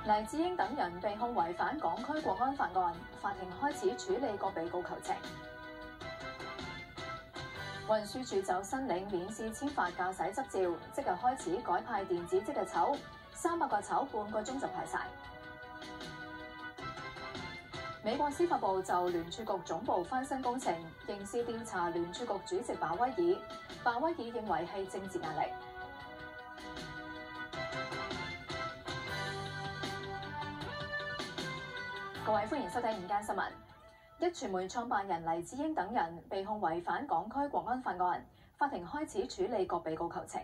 黎智英等人被控違反港區國安法案，法庭開始處理各被告求情。運輸署就申領免試簽發駕駛執照，即日開始改派電子即日籌，300個籌半個鐘就派晒。美國司法部就聯儲局總部翻新工程刑事調查聯儲局主席鮑威爾，鮑威爾認為係政治壓力。各位歡迎收睇午間新聞。壹傳媒創辦人黎智英等人被控違反港區國安法案，法庭開始處理各被告求情。